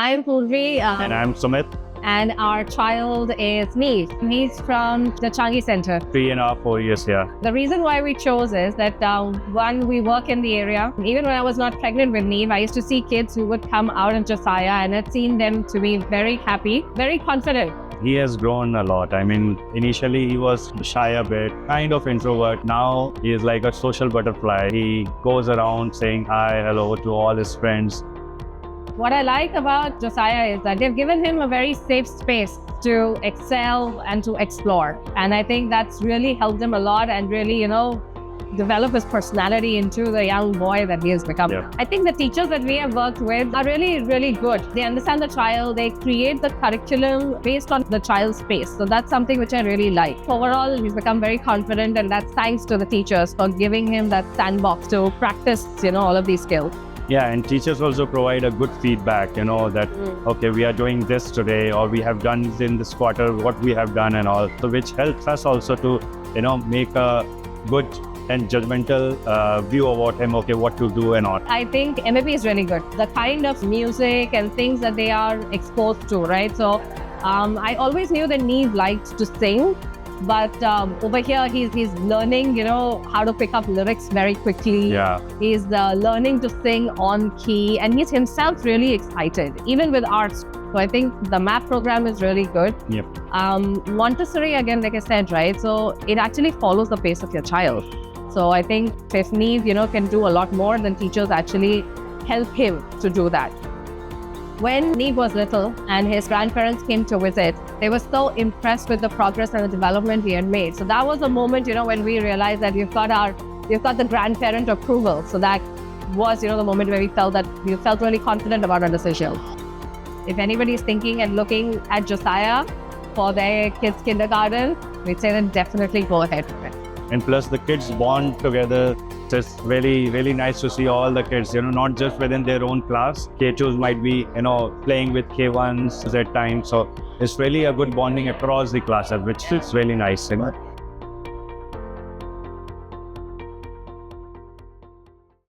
I'm Purvi, And I'm Sumit, and our child is Neve. He's from the Changi Center. 3.5, 4 years here. The reason why we chose is that one, we work in the area. Even when I was not pregnant with Neve, I used to see kids who would come out in Josiah and I'd seen them to be very happy, very confident. He has grown a lot. I mean, initially he was shy a bit, kind of introvert. Now he is like a social butterfly. He goes around saying hi, hello to all his friends. What I like about Josiah is that they've given him a very safe space to excel and to explore. And I think that's really helped him a lot and really, develop his personality into the young boy that he has become. Yeah. I think the teachers that we have worked with are really, really good. They understand the child, they create the curriculum based on the child's pace. So that's something which I really like. Overall, he's become very confident, and that's thanks to the teachers for giving him that sandbox to practice, all of these skills. Yeah, and teachers also provide a good feedback, that, okay, we are doing this today, or we have done in this quarter what we have done and all. So which helps us also to, make a good and judgmental view about him, okay, what to do and all. I think MAP is really good. The kind of music and things that they are exposed to, right? So I always knew that Neve liked to sing, but over here he's learning, how to pick up lyrics very quickly. Yeah. He's learning to sing on key, and he's himself really excited, even with arts. So I think the MAP program is really good. Yep. Montessori, again, like I said, right? So it actually follows the pace of your child. So I think if Neve, can do a lot more, then teachers actually help him to do that. When Neve was little and his grandparents came to visit, they were so impressed with the progress and the development he had made. So that was a moment, when we realized that we've got the grandparent approval. So that was, the moment where we felt really confident about our decision. If anybody is thinking and looking at Josiah for their kids' kindergarten, we'd say then definitely go ahead with it. And plus the kids bond together. It's really, really nice to see all the kids, not just within their own class. K2s might be, playing with K1s at times. So it's really a good bonding across the classes, which is really nice.